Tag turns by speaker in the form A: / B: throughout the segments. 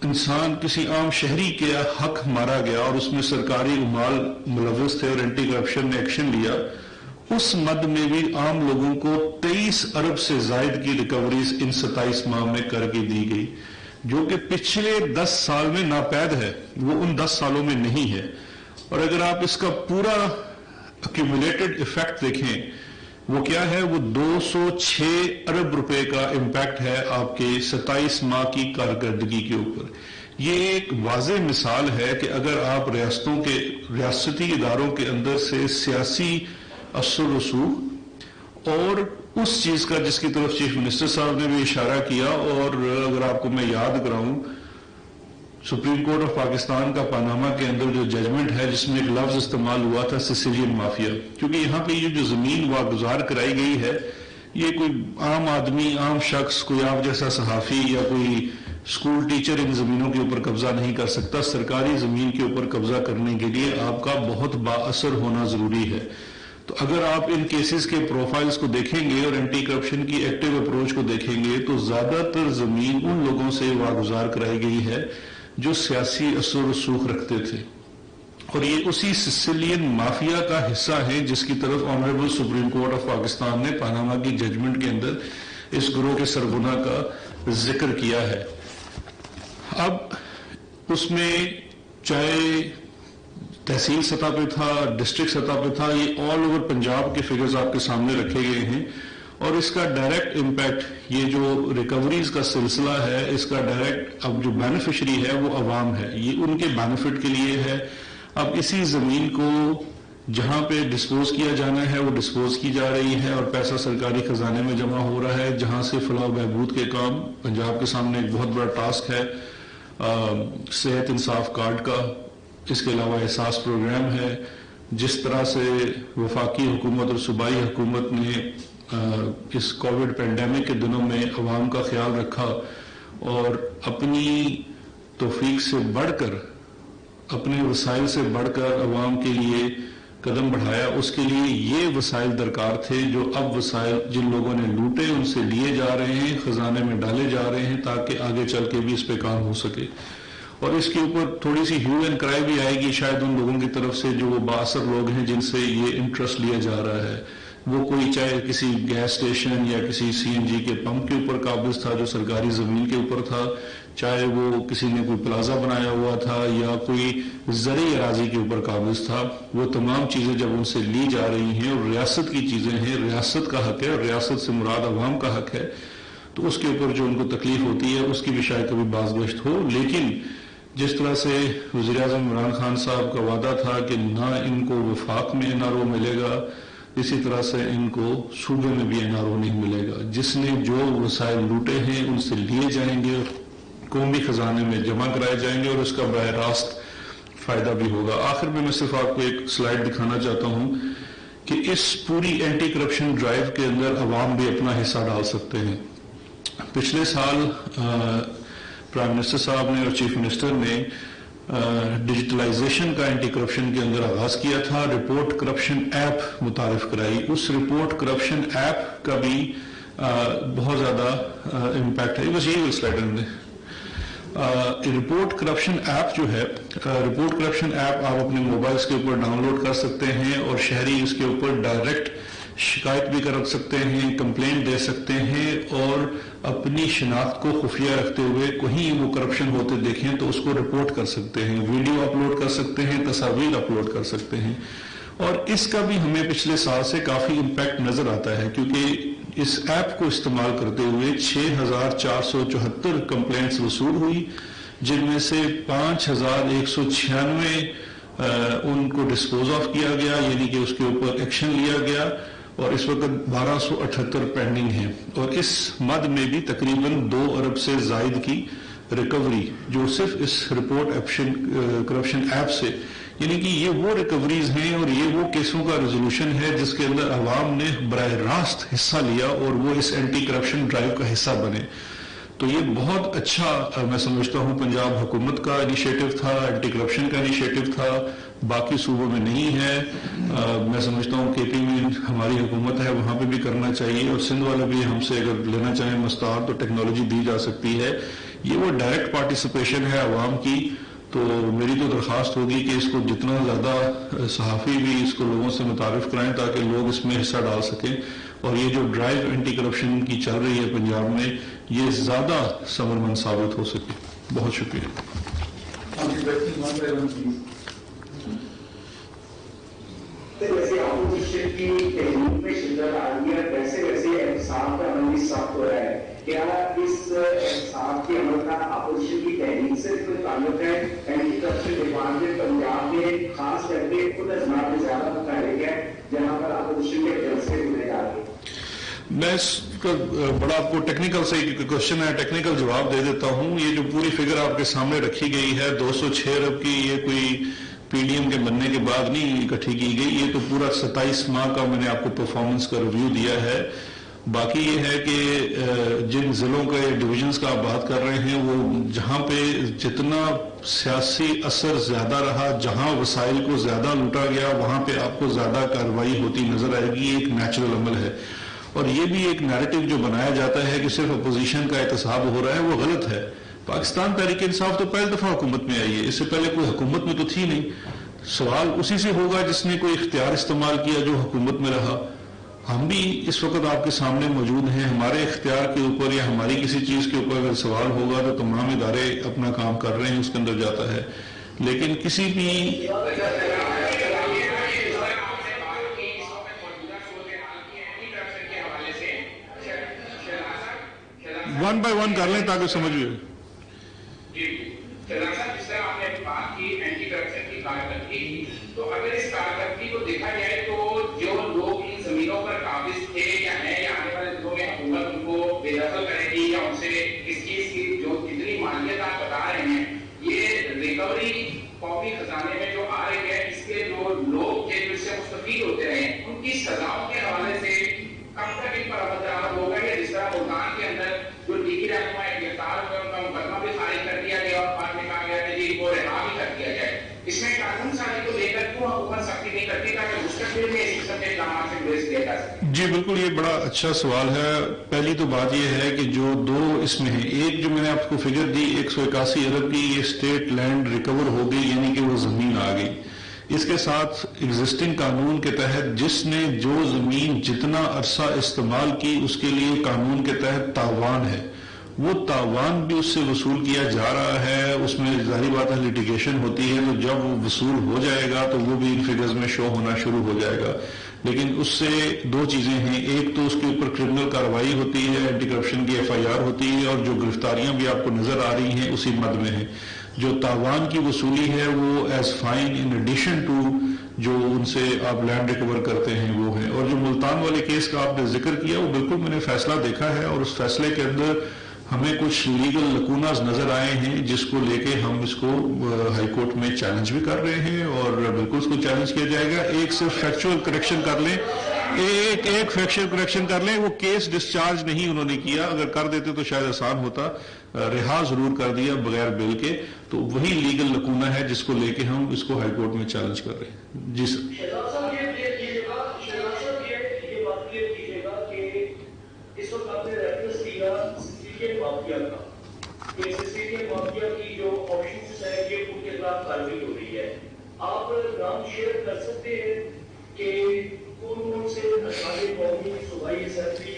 A: انسان کسی عام شہری کے حق مارا گیا اور اس میں سرکاری امال ملوث تھے اور اینٹی کرپشن نے ایکشن لیا، اس مد میں بھی عام لوگوں کو 23 ارب سے زائد کی ریکوریز ان 27 ماہ میں کر کے دی گئی، جو کہ پچھلے 10 سال میں ناپید ہے، وہ ان 10 سالوں میں نہیں ہے۔ اور اگر آپ اس کا پورا ایکیومولیٹڈ ایفیکٹ دیکھیں وہ کیا ہے، وہ 206 ارب روپے کا امپیکٹ ہے آپ کے 27 ماہ کی کارکردگی کے اوپر۔ یہ ایک واضح مثال ہے کہ اگر آپ ریاستی اداروں کے اندر سے سیاسی اثر و رسوخ اور اس چیز کا جس کی طرف چیف منسٹر صاحب نے بھی اشارہ کیا، اور اگر آپ کو میں یاد کراؤں سپریم کورٹ آف پاکستان کا پاناما کے اندر جو ججمنٹ ہے جس میں ایک لفظ استعمال ہوا تھا سسیلین مافیا، کیونکہ یہاں پہ یہ جو زمین واگزار کرائی گئی ہے یہ کوئی عام آدمی، عام شخص، کوئی آپ جیسا صحافی یا کوئی اسکول ٹیچر ان زمینوں کے اوپر قبضہ نہیں کر سکتا۔ سرکاری زمین کے اوپر قبضہ کرنے کے لیے آپ کا بہت با اثر ہونا ضروری ہے۔ تو اگر آپ ان کیسز کے پروفائلز کو دیکھیں گے اور اینٹی کرپشن کی ایکٹیو اپروچ کو دیکھیں گے تو زیادہ تر زمین ان لوگوں سے واگزار کرائی گئی ہے جو سیاسی اثر و رسوخ رکھتے تھے، اور یہ اسی سسیلین مافیا کا حصہ ہے جس کی طرف honourable supreme court of Pakistan نے پاناما کی ججمنٹ کے اندر اس گروہ کے سرغنہ کا ذکر کیا ہے۔ اب اس میں چاہے تحصیل سطح پہ تھا، ڈسٹرکٹ سطح پہ تھا، یہ آل اوور پنجاب کے فگرز آپ کے سامنے رکھے گئے ہیں، اور اس کا ڈائریکٹ امپیکٹ یہ جو ریکوریز کا سلسلہ ہے اس کا ڈائریکٹ اب جو بینیفیشری ہے وہ عوام ہے، یہ ان کے بینیفٹ کے لیے ہے۔ اب اسی زمین کو جہاں پہ ڈسپوز کیا جانا ہے وہ ڈسپوز کی جا رہی ہے اور پیسہ سرکاری خزانے میں جمع ہو رہا ہے، جہاں سے فلاح و بہبود کے کام پنجاب کے سامنے ایک بہت بڑا ٹاسک ہے، صحت انصاف کارڈ کا، اس کے علاوہ احساس پروگرام ہے۔ جس طرح سے وفاقی حکومت اور صوبائی حکومت نے اس کووڈ پینڈیمک کے دنوں میں عوام کا خیال رکھا اور اپنی توفیق سے بڑھ کر، اپنے وسائل سے بڑھ کر عوام کے لیے قدم بڑھایا، اس کے لیے یہ وسائل درکار تھے جو اب وسائل جن لوگوں نے لوٹے ان سے لیے جا رہے ہیں، خزانے میں ڈالے جا رہے ہیں تاکہ آگے چل کے بھی اس پہ کام ہو سکے۔ اور اس کے اوپر تھوڑی سی ہیو اینڈ کرائی بھی آئے گی شاید ان لوگوں کی طرف سے جو وہ بااثر لوگ ہیں جن سے یہ انٹرسٹ لیا جا رہا ہے، وہ کوئی چاہے کسی گیس اسٹیشن یا کسی سی این جی کے پمپ کے اوپر قابض تھا جو سرکاری زمین کے اوپر تھا، چاہے وہ کسی نے کوئی پلازا بنایا ہوا تھا یا کوئی زرعی اراضی کے اوپر قابض تھا، وہ تمام چیزیں جب ان سے لی جا رہی ہیں اور ریاست کی چیزیں ہیں، ریاست کا حق ہے اور ریاست سے مراد عوام کا حق ہے، تو اس کے اوپر جو ان کو تکلیف ہوتی ہے اس کی بھی شاید کبھی بازگشت ہو۔ لیکن جس طرح سے وزیر اعظم عمران خان صاحب کا وعدہ تھا کہ نہ ان کو وفاق میں این آر او ملے گا، اسی طرح سے ان کو صوبے میں بھی این آر او نہیں ملے گا۔ جس نے جو وسائل لوٹے ہیں ان سے لیے جائیں گے، قومی خزانے میں جمع کرائے جائیں گے اور اس کا براہ راست فائدہ بھی ہوگا۔ آخر میں صرف آپ کو ایک سلائیڈ دکھانا چاہتا ہوں کہ اس پوری اینٹی کرپشن ڈرائیو کے اندر عوام بھی اپنا حصہ ڈال سکتے ہیں۔ پچھلے سال پرائم منسٹر صاحب نے اور چیف منسٹر نے ڈیجیٹلائزیشن کا اینٹی کرپشن کے اندر آغاز کیا تھا، رپورٹ کرپشن ایپ متعارف کرائی۔ اس رپورٹ کرپشن ایپ کا بھی بہت زیادہ امپیکٹ ہے۔ بس یہی سلائڈ میں رپورٹ کرپشن ایپ جو ہے، رپورٹ کرپشن ایپ آپ اپنے موبائلز کے اوپر ڈاؤن لوڈ کر سکتے ہیں اور شہری اس کے اوپر ڈائریکٹ شکایت بھی کر سکتے ہیں، کمپلینٹ دے سکتے ہیں اور اپنی شناخت کو خفیہ رکھتے ہوئے کہیں وہ کرپشن ہوتے دیکھیں تو اس کو رپورٹ کر سکتے ہیں، ویڈیو اپلوڈ کر سکتے ہیں، تصاویر اپلوڈ کر سکتے ہیں۔ اور اس کا بھی ہمیں پچھلے سال سے کافی امپیکٹ نظر آتا ہے کیونکہ اس ایپ کو استعمال کرتے ہوئے 6474 کمپلینٹس وصول ہوئی، جن میں سے 5196 ان کو ڈسپوز آف کیا گیا، یعنی کہ اس کے اوپر ایکشن لیا گیا، اور اس وقت 1278 پینڈنگ ہیں۔ اور اس مد میں بھی تقریباً 2 ارب سے زائد کی ریکوری جو صرف اس رپورٹ کرپشن ایپ سے، یعنی کہ یہ وہ ریکوریز ہیں اور یہ وہ کیسوں کا ریزولوشن ہے جس کے اندر عوام نے براہ راست حصہ لیا اور وہ اس اینٹی کرپشن ڈرائیو کا حصہ بنے۔ تو یہ بہت اچھا میں سمجھتا ہوں پنجاب حکومت کا انیشیٹو تھا، اینٹی کرپشن کا انیشیٹو تھا، باقی صوبوں میں نہیں ہے۔ میں سمجھتا ہوں کے پی میں ہماری حکومت ہے وہاں پہ بھی کرنا چاہیے، اور سندھ والے بھی ہم سے اگر لینا چاہیں مستعار تو ٹیکنالوجی دی جا سکتی ہے۔ یہ وہ ڈائریکٹ پارٹیسپیشن ہے عوام کی. تو میری تو درخواست ہوگی کہ اس کو جتنا زیادہ صحافی بھی اس کو لوگوں سے متعارف کرائیں تاکہ لوگ اس میں حصہ ڈال سکیں, اور یہ جو ڈرائیو اینٹی کرپشن کی چل رہی ہے پنجاب میں یہ زیادہ ثمرمند ثابت ہو سکے. بہت شکریہ.
B: ویسے اپوزیشن کی تحریک میں شدت آ رہی ہے, ویسے ویسے احتساب کا عمل بھی سخت ہو رہا ہے. کیا اس احتساب کے عمل کا اپوزیشن کی تحریک سے کوئی تعلق ہے؟ اینٹی کرپشن ڈپارٹمنٹ پنجاب میں خاص کر کے خود اضلاع میں زیادہ متحرک ہے جہاں پر اپوزیشن کے جلسے ہونے جا رہے ہیں.
A: میں اس کا بڑا آپ کو ٹیکنیکل سے کوشچن ہے, ٹیکنیکل جواب دے دیتا ہوں. یہ جو پوری فگر آپ کے سامنے رکھی گئی ہے 206 ارب کی, یہ کوئی پی ڈی ایم کے بننے کے بعد نہیں اکٹھی کی گئی. یہ تو پورا 27 ماہ کا میں نے آپ کو پرفارمنس کا ریویو دیا ہے. باقی یہ ہے کہ جن ضلعوں کے ڈویژنز کا آپ بات کر رہے ہیں وہ جہاں پہ جتنا سیاسی اثر زیادہ رہا, جہاں وسائل کو زیادہ لوٹا گیا, وہاں پہ آپ کو زیادہ کارروائی ہوتی نظر آئے گی. یہ ایک نیچرل عمل ہے. اور یہ بھی ایک نیریٹو جو بنایا جاتا ہے کہ صرف اپوزیشن کا احتساب ہو رہا ہے, وہ غلط ہے. پاکستان تحریک انصاف تو پہلی دفعہ حکومت میں آئی ہے, اس سے پہلے کوئی حکومت میں تو تھی نہیں. سوال اسی سے ہوگا جس نے کوئی اختیار استعمال کیا جو حکومت میں رہا. ہم بھی اس وقت آپ کے سامنے موجود ہیں. ہمارے اختیار کے اوپر یا ہماری کسی چیز کے اوپر اگر سوال ہوگا تو تمام ادارے اپنا کام کر رہے ہیں, اس کے اندر جاتا ہے. لیکن کسی بھی ون بائی ون کر لیں تاکہ سمجھیے.
C: جس طرح آپ نے بات کی اینٹی کرپشن کی کارکردگی, تو اگر اس کارکردگی کو دیکھا جائے تو جو لوگ ان زمینوں پر قابض تھے یا ہیں یا آنے والے دنوں میں حکومت ان کو بے دخل کرے گی یا ان سے اس چیز کی جو جتنی مالیت آپ بتا رہے ہیں یہ ریکوری قومی خزانے میں جو آ رہی ہے, اس کے جو لوگ تھے جو اس سے مستفید ہوتے رہے ان کی سزاؤں کے حوالے سے کب تک ان پر عمل درآمد ہوگا؟ یا جس طرح ملتان کے اندر جو لیگی رہنما گرفتار ہوئے ان کا مقدمہ بھی خارج کر دیا گیا اور بعد میں کہا گیا کہ جی وہ رہا بھی کر دیا جائے, اس میں قانون سازی کو لے کر کیوں حکومت سختی نہیں کرتی تاکہ مستقبل میں اس قسم کے اقدامات سے گریز کیا جا سکے؟
A: جی بالکل, یہ بڑا اچھا سوال ہے. پہلی تو بات یہ ہے کہ جو دو اس میں ہیں, ایک جو میں نے آپ کو فگر دی 181 ارب کی, یہ اسٹیٹ لینڈ ریکور ہو گئی یعنی کہ وہ زمین آ گئی. اس کے ساتھ ایگزسٹنگ قانون کے تحت جس نے جو زمین جتنا عرصہ استعمال کی اس کے لیے قانون کے تحت تاوان ہے, وہ تاوان بھی اس سے وصول کیا جا رہا ہے. اس میں ظاہری بات ہے لیٹیگیشن ہوتی ہے, تو جب وہ وصول ہو جائے گا تو وہ بھی ان فگرز میں شو ہونا شروع ہو جائے گا. لیکن اس سے دو چیزیں ہیں, ایک تو اس کے اوپر کرمنل کارروائی ہوتی ہے, اینٹی کرپشن کی FIR ہوتی ہے, اور جو گرفتاریاں بھی آپ کو نظر آ رہی ہیں اسی مد میں ہیں. جو تاوان کی وصولی ہے وہ as fine in addition to جو ان سے آپ لینڈ ریکور کرتے ہیں وہ ہے. اور جو ملتان والے کیس کا آپ نے ذکر کیا وہ بالکل میں نے فیصلہ دیکھا ہے, اور اس فیصلے کے اندر ہمیں کچھ لیگل لکوناز نظر آئے ہیں جس کو لے کے ہم اس کو ہائی کورٹ میں چیلنج بھی کر رہے ہیں, اور بالکل اس کو چیلنج کیا جائے گا. ایک صرف فیکچوئل کریکشن کر لیں, ایک فیکچوئل کریکشن کر لیں, وہ کیس ڈسچارج نہیں انہوں نے کیا, اگر کر دیتے تو شاید آسان ہوتا, رہا ضرور کر دیا بغیر بل کے. تو وہی لیگل لکونہ ہے جس کو لے کے ہم اس کو ہائی کورٹ میں چیلنج کر رہے ہیں. جی سر.
B: مافیا کی جو آپشنز ہیں یہ ان کے خلاف کارروائی ہو رہی ہے, آپ نام شیئر کر سکتے ہیں کہ کون سے اشارے قومی صوبائی اسمبلی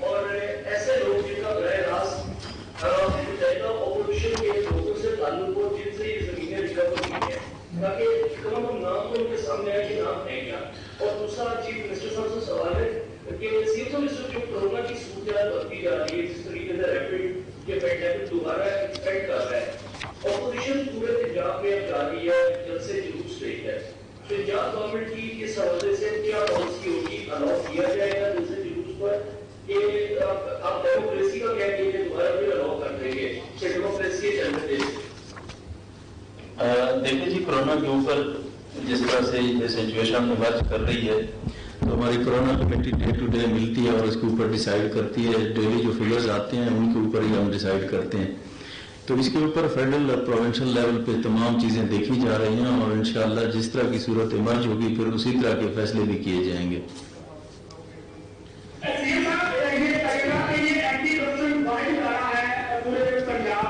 B: اور ایسے لوگ جن کا براہ راست اپوزیشن کے لوگوں سے تعلق ہو جن سے یہ زمینیں ریکور ہوئی ہیں, تاکہ کم ہم نام تو ان کے سامنے آئے کہ نام ہے کیا. اور دوسرا چیف منسٹر صاحب سے سوال ہے کہ جو کورونا کی صورتحال بڑھتی جا رہی ہے, جس طریقے سے ریپڈ یہ پینڈیمک دوبارہ ایکسپینڈ کر رہا ہے, اپوزیشن پورے پنجاب میں اب جا رہی ہے, جلسے جلوس رہی ہے, پنجاب گورنمنٹ کی اس حوالے سے کیا پالیسی ہوگی؟ الاؤ کیا جائے گا جلسے جلوس پر کہ آپ ڈیموکریسی کا کیا کیجیے دوبارہ پھر الاؤ کر دیں گے کہ ڈیموکریسی چلنے دیں؟
D: دیکھیں جی, کورونا کے اوپر جس طرح سے یہ سچویشن ورک کر رہی ہے تو ہماری corona committee day to day ملتی ہے اور اس کے اوپر ڈیسائیڈ کرتی ہے. ڈیلی جو فگرز آتے ہیں ان کے اوپر ہی ہم ڈیسائیڈ کرتے ہیں. تو اس کے اوپر فیڈرل اور پروونشل لیول پہ تمام چیزیں دیکھی جا رہی ہیں, اور انشاءاللہ جس طرح کی صورت ایمرج ہوگی پھر اسی طرح کے فیصلے بھی کیے جائیں گے.
B: پنجاب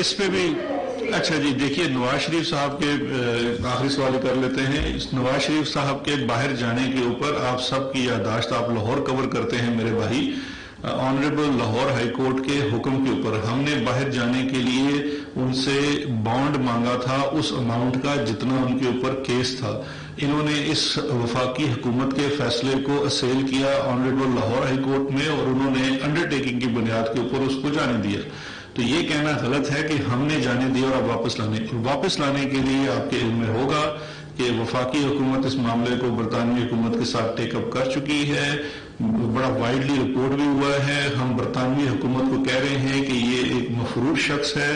A: اس پہ بھی اچھا جی دیکھیے نواز شریف صاحب کے آخری سوال کر لیتے ہیں. نواز شریف صاحب کے باہر جانے کے اوپر آپ سب کی یادداشت, آپ لاہور کور کرتے ہیں میرے بھائی, آنریبل لاہور ہائی کورٹ کے حکم کے اوپر ہم نے باہر جانے کے لیے ان سے بانڈ مانگا تھا اس اماؤنٹ کا جتنا ان کے اوپر کیس تھا. انہوں نے اس وفاقی حکومت کے فیصلے کو اسیل کیا آنریبل لاہور ہائی کورٹ میں, اور انہوں نے انڈرٹیکنگ کی بنیاد کے اوپر اس کو جانے دیا. تو یہ کہنا غلط ہے کہ ہم نے جانے دیا اور اب واپس لانے کے لیے آپ کے علم میں ہوگا کہ وفاقی حکومت اس معاملے کو برطانوی حکومت کے ساتھ ٹیک اپ کر چکی ہے. بڑا وائڈلی رپورٹ بھی ہوا ہے. ہم برطانوی حکومت کو کہہ رہے ہیں کہ یہ ایک مفرور شخص ہے,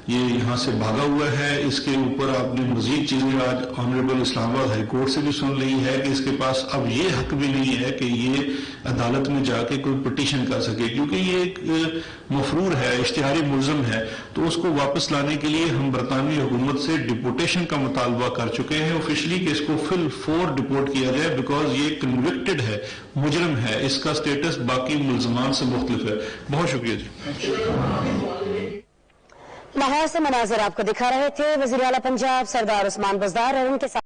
A: یہ یہاں سے بھاگا ہوا ہے. اس کے اوپر آپ نے مزید چیزیں آج آنریبل اسلام آباد ہائی کورٹ سے بھی سن لی ہے کہ اس کے پاس اب یہ حق بھی نہیں ہے کہ یہ عدالت میں جا کے کوئی پٹیشن کر سکے, کیونکہ یہ ایک مفرور ہے, اشتہاری ملزم ہے. تو اس کو واپس لانے کے لیے ہم برطانوی حکومت سے ڈپورٹیشن کا مطالبہ کر چکے ہیں آفیشلی کہ اس کو فل فور ڈپورٹ کیا جائے, بیکاز یہ کنوکٹڈ ہے, مجرم ہے, اس کا سٹیٹس باقی ملزمان سے مختلف ہے. بہت شکریہ جی.
E: لاہور سے مناظر آپ کو دکھا رہے تھے وزیر اعلیٰ پنجاب سردار عثمان بزدار اور ان کے ساتھ